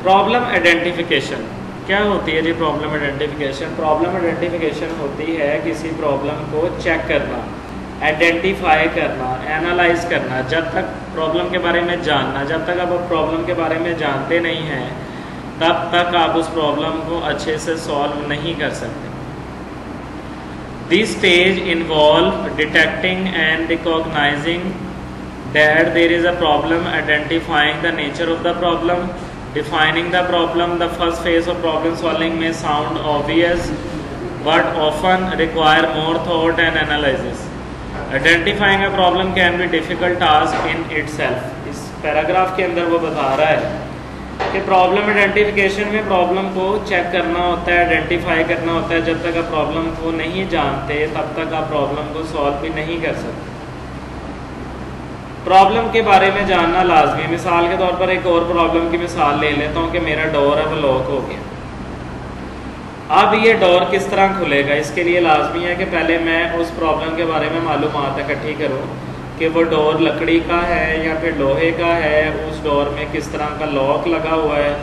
Problem identification क्या होती है जी? प्रॉब्लम आइडेंटिफिकेशन होती है किसी प्रॉब्लम को चेक करना, आइडेंटिफाई करना, एनालाइज करना। जब तक प्रॉब्लम के बारे में जानना, जब तक आप प्रॉब्लम के बारे में जानते नहीं हैं तब तक आप उस प्रॉब्लम को अच्छे से सॉल्व नहीं कर सकते। This stage involve detecting and recognising that there is a problem, identifying the nature of the problem, defining the problem. The first phase of problem solving may sound obvious but often require more thought and analysis. Identifying a problem can be difficult task in itself. इस paragraph के अंदर वो बता रहा है कि problem identification में problem को चेक करना होता है, आइडेंटिफाई करना होता है। जब तक आप प्रॉब्लम को नहीं जानते तब तक आप प्रॉब्लम को सॉल्व भी नहीं कर सकते। प्रॉब्लम के बारे में जानना लाजमी। मिसाल के तौर पर एक और प्रॉब्लम की मिसाल ले लेता हूँ कि मेरा डोर है वो लॉक हो गया। अब ये डोर किस तरह खुलेगा, इसके लिए लाजमी है कि पहले मैं उस प्रॉब्लम के बारे में मालूमात इकट्ठी करूँ कि वो डोर लकड़ी का है या फिर लोहे का है, उस डोर में किस तरह का लॉक लगा हुआ है,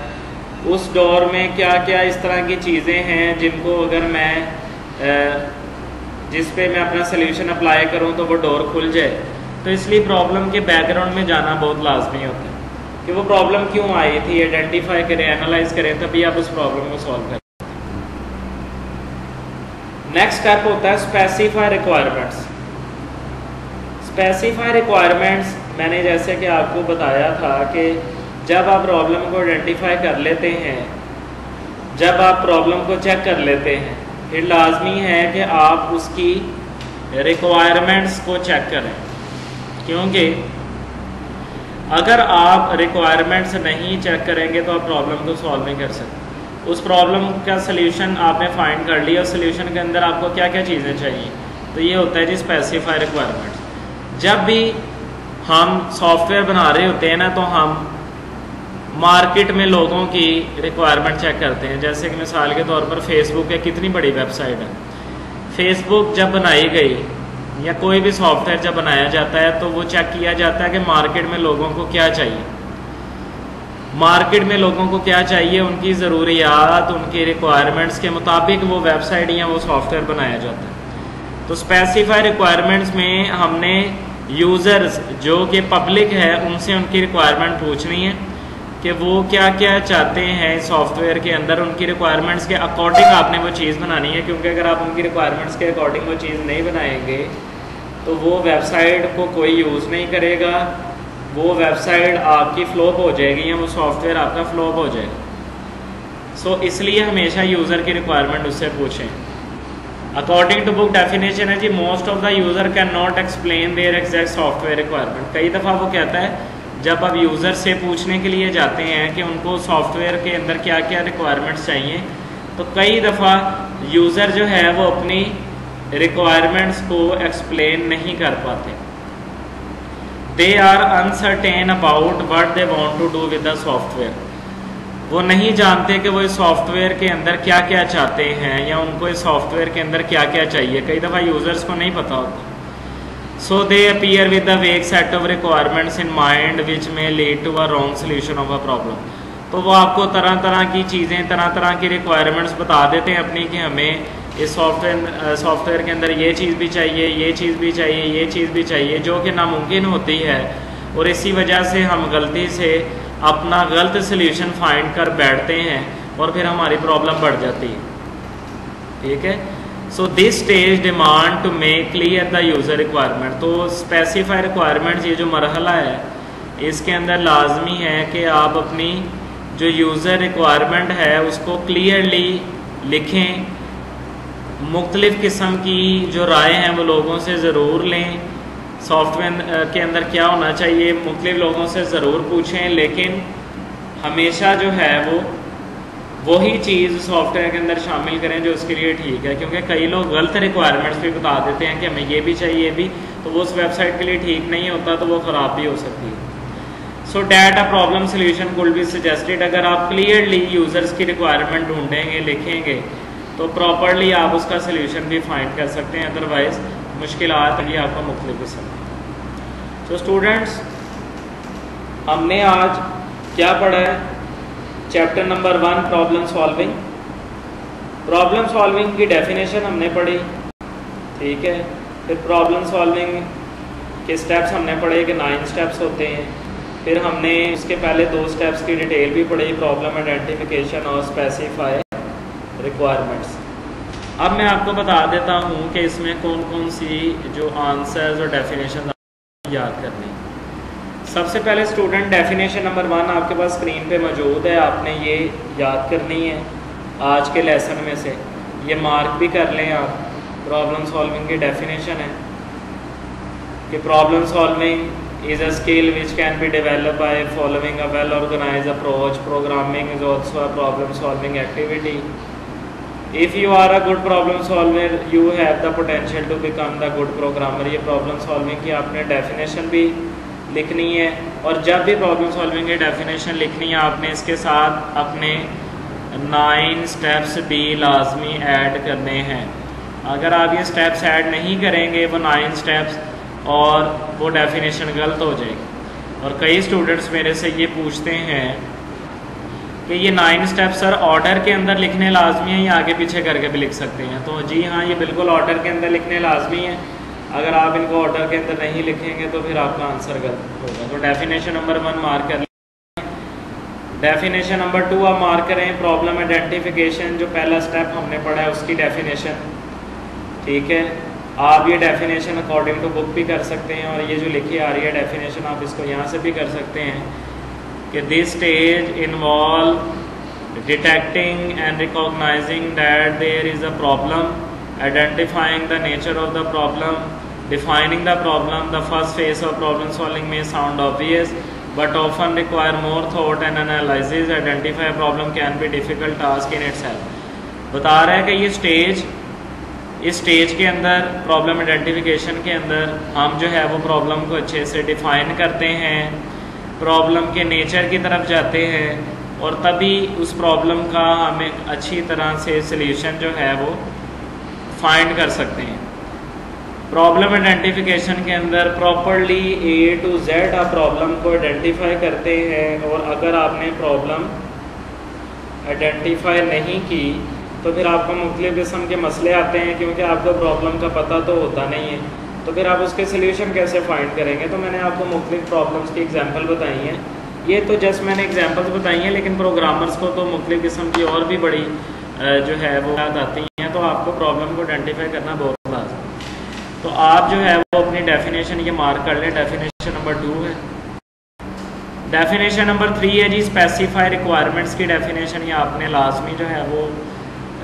उस डोर में क्या क्या इस तरह की चीज़ें हैं जिनको अगर मैं जिस पे मैं अपना सोल्यूशन अप्लाई करूँ तो वो डोर खुल जाए। तो इसलिए प्रॉब्लम के बैकग्राउंड में जाना बहुत लाजमी होता है कि वो प्रॉब्लम क्यों आई थी, आइडेंटिफाई करें, एनालाइज करें, तभी आप उस प्रॉब्लम को सॉल्व करें। नेक्स्ट स्टेप होता है स्पेसिफाई रिक्वायरमेंट्स। स्पेसिफाई रिक्वायरमेंट्स मैंने जैसे कि आपको बताया था कि जब आप प्रॉब्लम को आइडेंटिफाई कर लेते हैं, जब आप प्रॉब्लम को चेक कर लेते हैं, फिर लाजमी है कि आप उसकी रिक्वायरमेंट्स को चेक करें, क्योंकि अगर आप रिक्वायरमेंट्स नहीं चेक करेंगे तो आप प्रॉब्लम को सॉल्व नहीं कर सकते। उस प्रॉब्लम का सलूशन आपने फाइंड कर लिया, उस सलूशन के अंदर आपको क्या क्या चीज़ें चाहिए, तो ये होता है जी स्पेसिफाई रिक्वायरमेंट्स। जब भी हम सॉफ्टवेयर बना रहे होते हैं ना, तो हम मार्केट में लोगों की रिक्वायरमेंट चेक करते हैं। जैसे कि मिसाल के तौर पर फेसबुक है, कितनी बड़ी वेबसाइट है। फेसबुक जब बनाई गई या कोई भी सॉफ्टवेयर जब बनाया जाता है तो वो चेक किया जाता है कि मार्केट में लोगों को क्या चाहिए, मार्केट में लोगों को क्या चाहिए, उनकी ज़रूरियात, उनकी रिक्वायरमेंट्स के मुताबिक वो वेबसाइट या वो सॉफ्टवेयर बनाया जाता है। तो स्पेसिफाई रिक्वायरमेंट्स में हमने यूज़र्स जो कि पब्लिक है उनसे उनकी रिक्वायरमेंट पूछनी है कि वो क्या क्या चाहते हैं सॉफ्टवेयर के अंदर। उनकी रिक्वायरमेंट्स के अकॉर्डिंग आपने वो चीज़ बनानी है, क्योंकि अगर आप उनकी रिक्वायरमेंट्स के अकॉर्डिंग वो चीज़ नहीं बनाएंगे तो वो वेबसाइट को कोई यूज़ नहीं करेगा, वो वेबसाइट आपकी फ्लॉप हो जाएगी या वो सॉफ्टवेयर आपका फ्लॉप हो जाएगा। सो इसलिए हमेशा यूज़र की रिक्वायरमेंट उससे पूछें। अकॉर्डिंग टू बुक डेफिनेशन है जी, most of the user can not explain their exact software requirement. कई दफ़ा वो कहता है, जब आप यूज़र से पूछने के लिए जाते हैं कि उनको सॉफ्टवेयर के अंदर क्या क्या रिक्वायरमेंट्स चाहिए, तो कई दफ़ा यूज़र जो है वो अपनी रिक्वायरमेंट्स को एक्सप्लेन नहीं कर पाते। They are uncertain about what they want to do with the software. वो नहीं जानते कि वो इस सॉफ्टवेयर के अंदर क्या क्या चाहते हैं या उनको इस सॉफ्टवेयर के अंदर क्या क्या चाहिए। कई दफ़ा यूज़र्स को नहीं पता होता। So they appear with a vague set of requirements in mind which may lead to a wrong solution of a problem. तो वो आपको तरह तरह की चीज़ें, तरह तरह की रिक्वायरमेंट्स बता देते हैं अपनी कि हमें इस सॉफ्टवेयर के अंदर ये चीज़ भी चाहिए, ये चीज़ भी चाहिए, ये चीज़ भी चाहिए, जो कि नामुमकिन होती है। और इसी वजह से हम गलती से अपना गलत सल्यूशन फाइंड कर बैठते हैं और फिर हमारी प्रॉब्लम बढ़ जाती है। ठीक है। So this stage demand to make clear the user requirement. तो स्पेसिफाई रिक्वायरमेंट्स ये जो मरहला है इसके अंदर लाजमी है कि आप अपनी जो यूज़र रिक्वायरमेंट है उसको क्लियरली लिखें। मुख्तलिफ़ किस्म की जो राय हैं वो लोगों से ज़रूर लें। सॉफ्टवेयर के अंदर क्या होना चाहिए मुख्तलिफ़ लोगों से ज़रूर पूछें, लेकिन हमेशा जो है वो वही चीज़ सॉफ्टवेयर के अंदर शामिल करें जो उसके लिए ठीक है। क्योंकि कई लोग गलत रिक्वायरमेंट्स भी बता देते हैं कि हमें ये भी चाहिए, ये भी, तो वो उस वेबसाइट के लिए ठीक नहीं होता, तो वो ख़राब भी हो सकती है। So that a problem solution could be suggested. अगर आप क्लियरली यूज़र्स की रिक्वायरमेंट ढूंढेंगे, लिखेंगे, तो प्रॉपरली आप उसका सोल्यूशन भी फाइंड कर सकते हैं। अदरवाइज़ मुश्किलात ये आपको मुख्तलिफ किस्म। तो स्टूडेंट्स, हमने आज क्या पढ़ा है? Chapter number 1 problem solving. Problem solving की डेफिनेशन हमने पढ़ी, ठीक है। फिर प्रॉब्लम सॉल्विंग के स्टेप्स हमने पढ़े कि 9 स्टेप्स होते हैं। फिर हमने उसके पहले 2 स्टेप्स की डिटेल भी पढ़ी, प्रॉब्लम आइडेंटिफिकेशन और स्पेसिफाई रिक्वायरमेंट्स। अब मैं आपको बता देता हूँ कि इसमें कौन कौन सी जो आंसर्स और डेफिनेशन याद करनी। सबसे पहले स्टूडेंट डेफिनेशन नंबर 1 आपके पास स्क्रीन पे मौजूद है, आपने ये याद करनी है आज के लेसन में से, ये मार्क भी कर लें आप। प्रॉब्लम सॉल्विंग की डेफिनेशन है कि problem solving is a skill which can be develop by following a well organised approach. Programming is also a problem solving activity. If you are a good problem solver you have the potential to become the good programmer. ये problem solving की आपने definition भी लिखनी है, और जब भी problem solving की डेफिनेशन लिखनी है आपने इसके साथ अपने 9 स्टेप्स भी लाजमी ऐड करने हैं। अगर आप ये स्टेप्स ऐड नहीं करेंगे वो 9 स्टेप्स, और वो डेफिनेशन गलत हो जाएगी। और कई स्टूडेंट्स मेरे से ये पूछते हैं कि ये 9 स्टेप्स सर ऑर्डर के अंदर लिखने लाजमी है या आगे पीछे करके भी लिख सकते हैं? तो जी हाँ, ये बिल्कुल ऑर्डर के अंदर लिखने लाजमी है। अगर आप इनको ऑर्डर के अंदर नहीं लिखेंगे तो फिर आपका आंसर गलत होगा। तो डेफिनेशन नंबर 1 मार्क कर लें। डेफिनेशन नंबर 2 आप मार्क करें, प्रॉब्लम आइडेंटिफिकेशन। जो पहला स्टेप हमने पढ़ा है उसकी डेफिनेशन, ठीक है। आप ये डेफिनेशन अकॉर्डिंग टू बुक भी कर सकते हैं, और ये जो लिखी आ रही है डेफिनेशन आप इसको यहाँ से भी कर सकते हैं कि this stage involve detecting and recognising that there is a problem, identifying the nature of the problem, defining the problem. The first phase of problem solving may sound obvious but often require more thought and analysis. Identify a problem can be difficult task in itself. बता रहा है कि ये stage, इस stage के अंदर problem identification के अंदर हम जो है वो प्रॉब्लम को अच्छे से डिफाइन करते हैं, प्रॉब्लम के नेचर की तरफ जाते हैं, और तभी उस प्रॉब्लम का हमें अच्छी तरह से सल्यूशन जो है वो फाइंड कर सकते हैं। प्रॉब्लम आइडेंटिफिकेशन के अंदर प्रॉपरली A to Z आप प्रॉब्लम को आइडेंटिफाई करते हैं, और अगर आपने प्रॉब्लम आइडेंटिफाई नहीं की तो फिर आपको मुख्तलिफ किस्म के मसले आते हैं, क्योंकि आपको प्रॉब्लम का पता तो होता नहीं है, तो फिर आप उसके सल्यूशन कैसे फाइंड करेंगे। तो मैंने आपको मुख्तलिफ प्रॉब्लम्स की एग्जांपल बताई हैं, ये तो जस्ट मैंने एग्जांपल्स बताई हैं, लेकिन प्रोग्रामर्स को तो मुख्तलिफ किस्म की और भी बड़ी जो है वो याद आती हैं, तो आपको प्रॉब्लम को आइडेंटिफाई करना बहुत लाज़मी। तो आप जो है वो अपनी डेफिनेशन ये मार्क कर लें। डेफिनेशन नंबर 2 है। डेफिनेशन नंबर 3 है जी स्पेसिफाई रिक्वायरमेंट्स की डेफिनेशन, ये आपने लाजमी जो है वो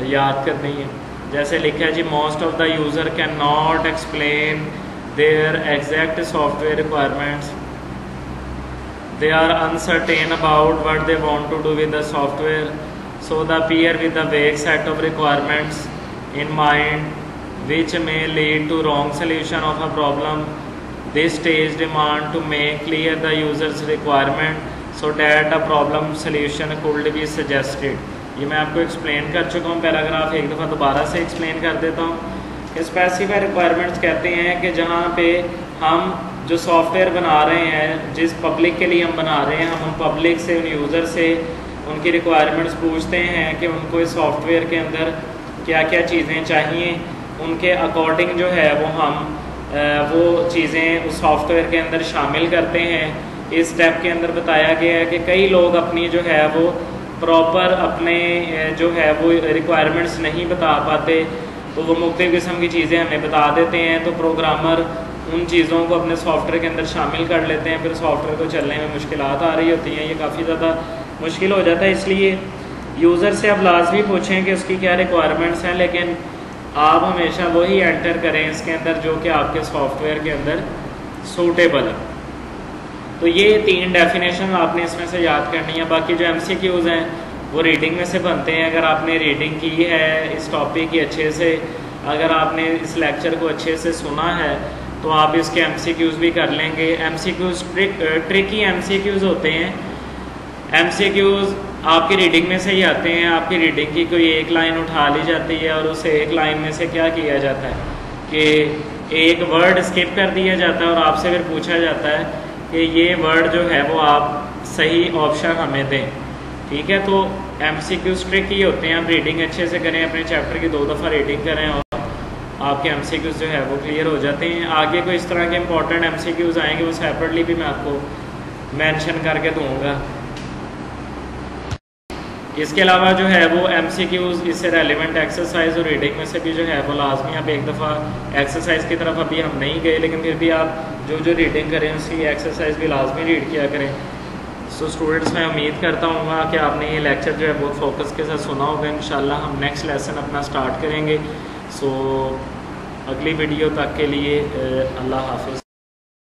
याद करनी है। जैसे लिखा है जी, most of the user can not explain their exact software requirements, they are uncertain about what they want to do with the software, so the peer with a vague set of requirements in mind which may lead to wrong solution of a problem. This stage demand to make clear the user's requirement so that a problem solution could be suggested. ये मैं आपको explain कर चुका हूँ, paragraph एक दफ़ा दोबारा से एक्सप्लेन कर देता हूँ कि स्पेसिफाई रिक्वायरमेंट्स कहते हैं कि जहाँ पे हम जो सॉफ्टवेयर बना रहे हैं, जिस पब्लिक के लिए हम बना रहे हैं, हम उन पब्लिक से, उन यूज़र से उनकी रिक्वायरमेंट्स पूछते हैं कि उनको इस सॉफ्टवेयर के अंदर क्या क्या चीज़ें चाहिए, उनके अकॉर्डिंग जो है वो हम वो चीज़ें उस सॉफ्टवेयर के अंदर शामिल करते हैं। इस स्टेप के अंदर बताया गया है कि कई लोग अपनी जो है वो प्रॉपर अपने जो है वो रिक्वायरमेंट्स नहीं बता पाते, तो वो मुख्तलिफ किस्म की चीज़ें हमें बता देते हैं, तो प्रोग्रामर उन चीज़ों को अपने सॉफ्टवेयर के अंदर शामिल कर लेते हैं, फिर सॉफ्टवेयर को चलने में मुश्किलात आ रही होती हैं, ये काफ़ी ज़्यादा मुश्किल हो जाता है। इसलिए यूज़र से आप लाजमी पूछें कि उसकी क्या रिक्वायरमेंट्स हैं, लेकिन आप हमेशा वही एंटर करें इसके अंदर जो कि आपके सॉफ्टवेयर के अंदर सूटेबल है। तो ये 3 डेफिनेशन आपने इसमें से याद करनी है। बाकी जो MCQs हैं वो रीडिंग में से बनते हैं। अगर आपने रीडिंग की है इस टॉपिक की अच्छे से, अगर आपने इस लेक्चर को अच्छे से सुना है, तो आप इसके MCQs भी कर लेंगे। MCQs ट्रिकी MCQs होते हैं। MCQs आपकी रीडिंग में से ही आते हैं। आपकी रीडिंग की कोई एक लाइन उठा ली जाती है और उस एक लाइन में से क्या किया जाता है कि एक वर्ड स्किप कर दिया जाता है और आपसे फिर पूछा जाता है कि ये वर्ड जो है वो आप सही ऑप्शन हमें दें। ठीक है, तो MCQ ट्रिक ही होते हैं, आप रीडिंग अच्छे से करें, अपने चैप्टर की 2 दफ़ा रीडिंग करें और आपके MCQs जो है वो क्लियर हो जाते हैं। आगे कोई इस तरह के इंपॉर्टेंट MCQs आएंगे वो सेपरेटली भी मैं आपको मेंशन करके दूंगा। इसके अलावा जो है वो MCQs इससे रेलिवेंट एक्सरसाइज और रीडिंग में से भी जो है वो लाजमी, आप एक दफ़ा एक्सरसाइज की तरफ अभी हम नहीं गए, लेकिन फिर भी आप जो जो रीडिंग करें उसकी एक्सरसाइज भी लाजमी रीड किया करें। सो स्टूडेंट्स, मैं उम्मीद करता हूँ कि आपने ये लेक्चर जो है बहुत फोकस के साथ सुना होगा। इंशाल्लाह हम नेक्स्ट लेसन अपना स्टार्ट करेंगे। सो अगली वीडियो तक के लिए अल्लाह हाफिज़।